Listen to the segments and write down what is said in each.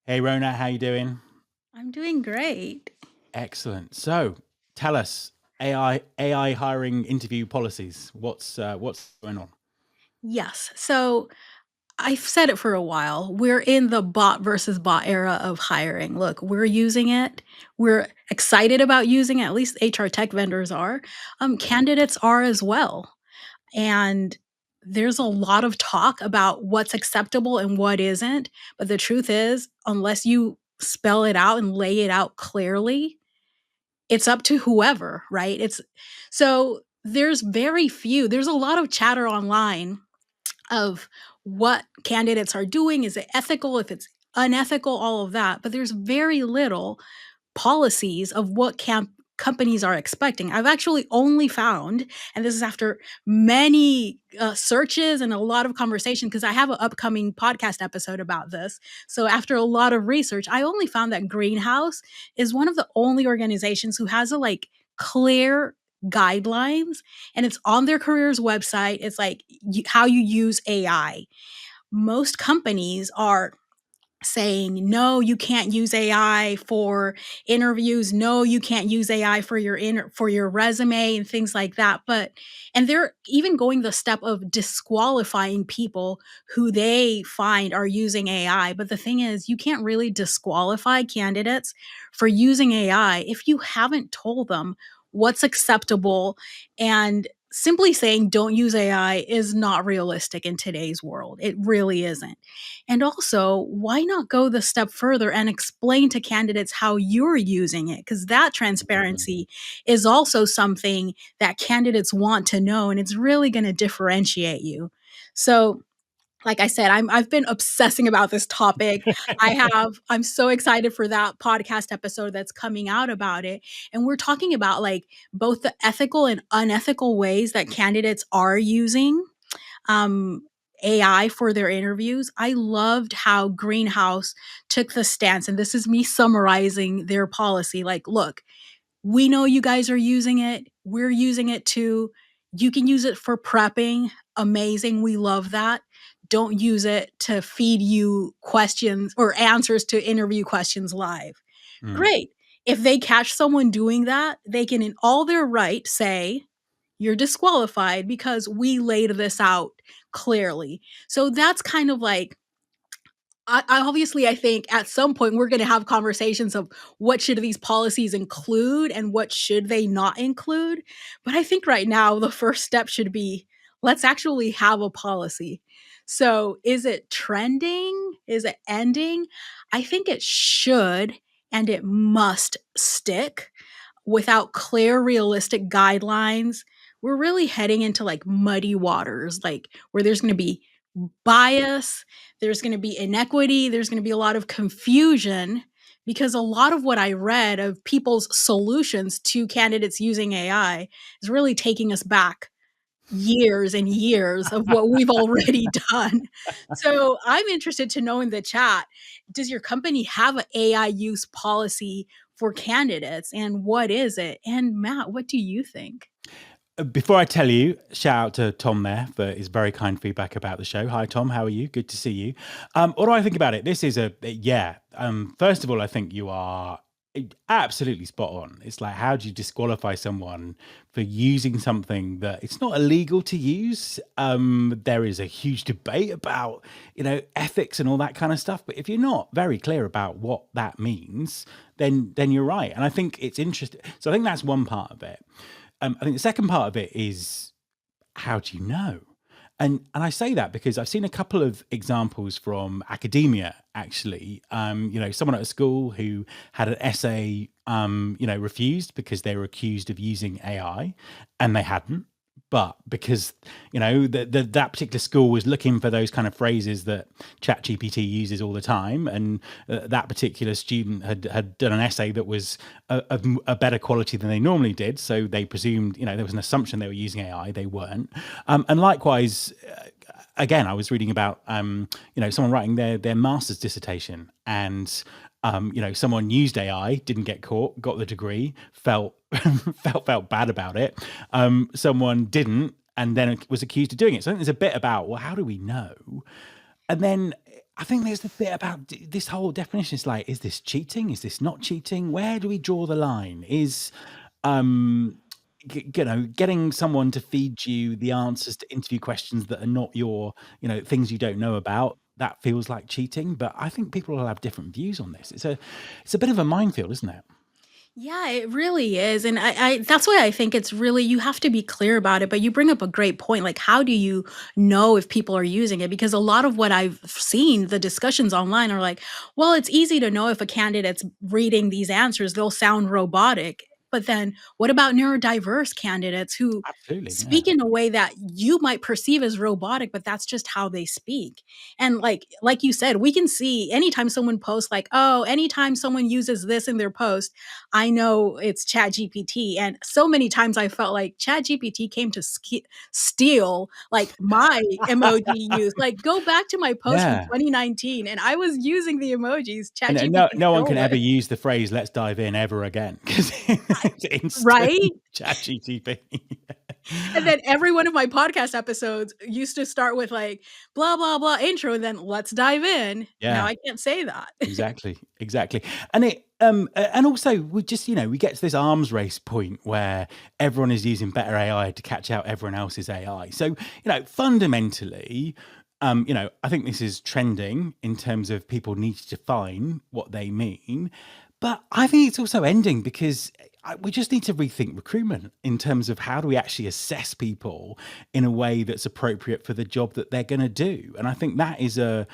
Hey Rhona, how you doing? I'm doing great. Excellent. So, tell us AI hiring interview policies. What's going on? Yes. So I've said it for a while. We're in the bot versus bot era of hiring. Look, we're using it. We're excited about using it. At least HR tech vendors are. Candidates are as well. And there's a lot of talk about what's acceptable and what isn't. But the truth is, unless you spell it out and lay it out clearly, it's up to whoever, right? It's so there's very few, there's a lot of chatter online of what candidates are doing. Is it ethical? If it's unethical, all of that. But there's very little policies of what companies are expecting. I've actually only found, and this is after many searches and a lot of conversation, because I have an upcoming podcast episode about this. So after a lot of research, I only found that Greenhouse is one of the only organizations who has a clear guidelines, and it's on their careers website. It's like how you use AI. Most companies are saying, no, you can't use AI for interviews. No, you can't use AI for for your resume and things like that. And they're even going the step of disqualifying people who they find are using AI. But the thing is, you can't really disqualify candidates for using AI if you haven't told them what's acceptable. And simply saying don't use AI is not realistic in today's world. It really isn't. And also, why not go the step further and explain to candidates how you're using it? Because that transparency is also something that candidates want to know, and it's really going to differentiate you. So, like I said, I've been obsessing about this topic. I'm so excited for that podcast episode that's coming out about it. And we're talking about both the ethical and unethical ways that candidates are using um, AI for their interviews. I loved how Greenhouse took the stance, and this is me summarizing their policy. Like, look, we know you guys are using it. We're using it too. You can use it for prepping. Amazing. We love that. Don't use it to feed you questions or answers to interview questions live. Mm. Great. If they catch someone doing that, they can, in all their right, say, you're disqualified because we laid this out clearly. So that's kind of like I obviously I think at some point we're going to have conversations of what should these policies include and what should they not include. But I think right now the first step should be let's actually have a policy. So is it trending? Is it ending? I think it should and it must stick. Without clear, realistic guidelines, we're really heading into muddy waters, like where there's going to be bias, there's going to be inequity, there's going to be a lot of confusion because a lot of what I read of people's solutions to candidates using AI is really taking us back years and years of what we've already done. So I'm interested to know in the chat, does your company have an AI use policy for candidates and what is it? And Matt, what do you think? Before I tell you, shout out to Tom there for his very kind feedback about the show. Hi Tom, how are you? Good to see you. What do I think about it? This is yeah. First of all, I think you are absolutely spot on. It's like, how do you disqualify someone for using something that it's not illegal to use? There is a huge debate about, ethics and all that kind of stuff. But if you're not very clear about what that means, then you're right. And I think it's interesting. So I think that's one part of it. I think the second part of it is, how do you know? And I say that because I've seen a couple of examples from academia, actually. Someone at a school who had an essay, refused because they were accused of using AI, and they hadn't. But because that particular school was looking for those kind of phrases that ChatGPT uses all the time, and that particular student had done an essay that was of a better quality than they normally did, so they presumed there was an assumption they were using AI. They weren't. And likewise, again, I was reading about someone writing their master's dissertation, and someone used AI, didn't get caught, got the degree, felt felt bad about it. Someone didn't, and then was accused of doing it. So I think there's a bit about, well, how do we know? And then I think there's the bit about this whole definition. It's like, is this cheating? Is this not cheating? Where do we draw the line? Is um, getting someone to feed you the answers to interview questions that are not your, things you don't know about. That feels like cheating, but I think people will have different views on this. It's a bit of a minefield, isn't it? Yeah, it really is. And I that's why I think it's really, you have to be clear about it. But you bring up a great point. Like, how do you know if people are using it? Because a lot of what I've seen, the discussions online are like, well, it's easy to know if a candidate's reading these answers, they'll sound robotic. But then what about neurodiverse candidates who Absolutely, yeah. speak in a way that you might perceive as robotic, but that's just how they speak? And like you said, we can see anytime someone posts like, oh, anytime someone uses this in their post, I know it's ChatGPT. And so many times I felt like ChatGPT came to steal like my emoji use. Like, go back to my post from Yeah. 2019 and I was using the emojis. And ChatGPT no one can stole ever it. use the phrase "let's dive in" ever again because it's instant Right? ChatGPT. And then every one of my podcast episodes used to start with like blah blah blah intro and then let's dive in. Now Yeah. I can't say that. Exactly, exactly. And also we just, we get to this arms race point where everyone is using better AI to catch out everyone else's AI. So, fundamentally, I think this is trending in terms of people need to define what they mean. But I think it's also ending because we just need to rethink recruitment in terms of how do we actually assess people in a way that's appropriate for the job that they're going to do. And I think that's a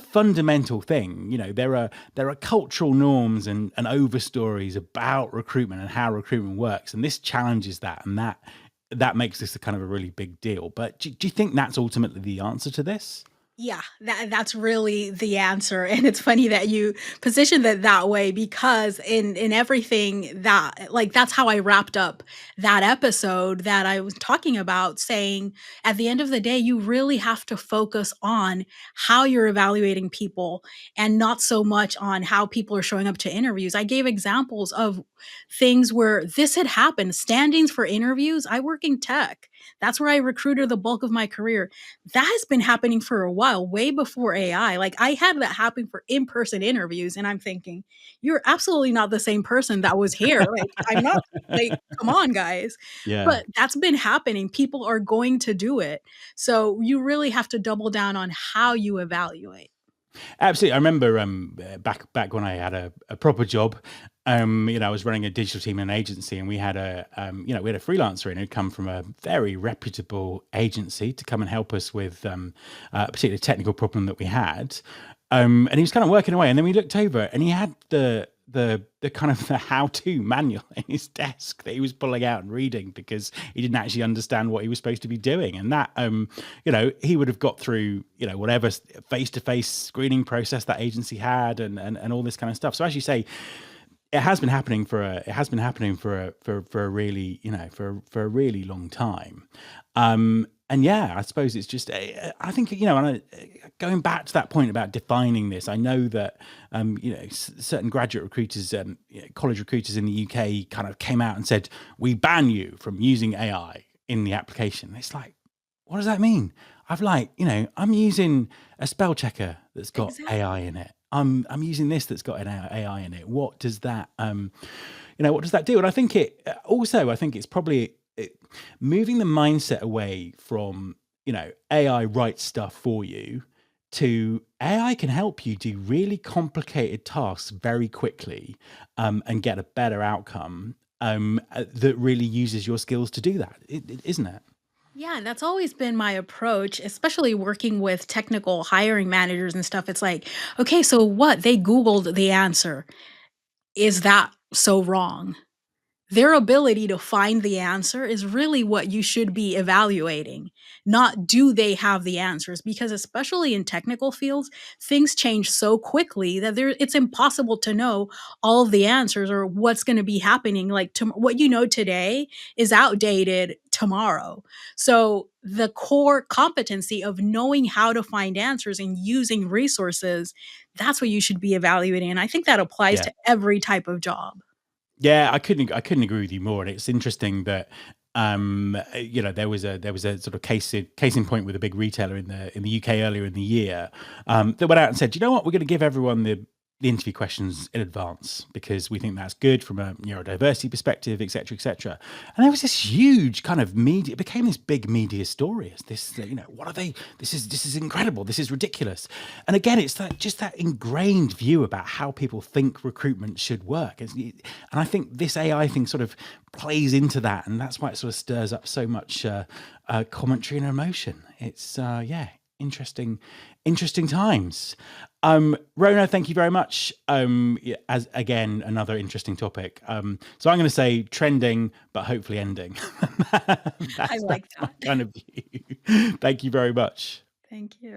fundamental thing. There are cultural norms and overstories about recruitment and how recruitment works, and this challenges that, and that makes this a kind of a really big deal. But do you think that's ultimately the answer to this? Yeah, that's really the answer, and it's funny that you positioned it that way because in everything that like, that's how I wrapped up that episode that I was talking about, saying, at the end of the day, you really have to focus on how you're evaluating people and not so much on how people are showing up to interviews. I gave examples of things where this had happened, standings for interviews. I work in tech. That's where I recruited the bulk of my career. That has been happening for a while, way before AI. Like, I had that happen for in-person interviews, and I'm thinking, "You're absolutely not the same person that was here." Like, I'm not, like, come on, guys. Yeah. But that's been happening. People are going to do it. So you really have to double down on how you evaluate. Absolutely. I remember back when I had a proper job. I was running a digital team in an agency, and we had we had a freelancer in who'd come from a very reputable agency to come and help us with a particular technical problem that we had. And he was kind of working away, and then we looked over, and he had the kind of the how-to manual in his desk that he was pulling out and reading because he didn't actually understand what he was supposed to be doing. And that he would have got through whatever face-to-face screening process that agency had, and all this kind of stuff. So as you say, it has been happening for a really for a really long time. And yeah, I suppose it's just I think going back to that point about defining this, I know that certain graduate recruiters, college recruiters in the UK kind of came out and said, we ban you from using AI in the application. It's like, what does that mean? I'm using a spell checker that's got AI Exactly. in it. I'm using this that's got an AI in it. What does that what does that do? And I think it's probably moving the mindset away from AI writes stuff for you to AI can help you do really complicated tasks very quickly, and get a better outcome, that really uses your skills to do that, isn't it? Yeah, and that's always been my approach, especially working with technical hiring managers and stuff. It's like, okay, so what? They Googled the answer. Is that so wrong? Their ability to find the answer is really what you should be evaluating, not do they have the answers? Because especially in technical fields, things change so quickly that it's impossible to know all of the answers or what's going to be happening. Like, what you know today is outdated tomorrow. So the core competency of knowing how to find answers and using resources, that's what you should be evaluating. And I think that applies Yeah. to every type of job. Yeah, I couldn't agree with you more. And it's interesting that There was a sort of case in point with a big retailer in the UK earlier in the year, that went out and said, you know what, we're going to give everyone the interview questions in advance because we think that's good from a neurodiversity perspective, et cetera, et cetera. And there was this huge kind of media, it became this big media story as this, what are they? This is incredible. This is ridiculous. And again, it's that ingrained view about how people think recruitment should work. And I think this AI thing sort of plays into that. And that's why it sort of stirs up so much commentary and emotion. It's, interesting times. Rhona, thank you very much. As again, another interesting topic. So I'm going to say trending, but hopefully ending. I like That's my that. kind of view. Thank you very much. Thank you.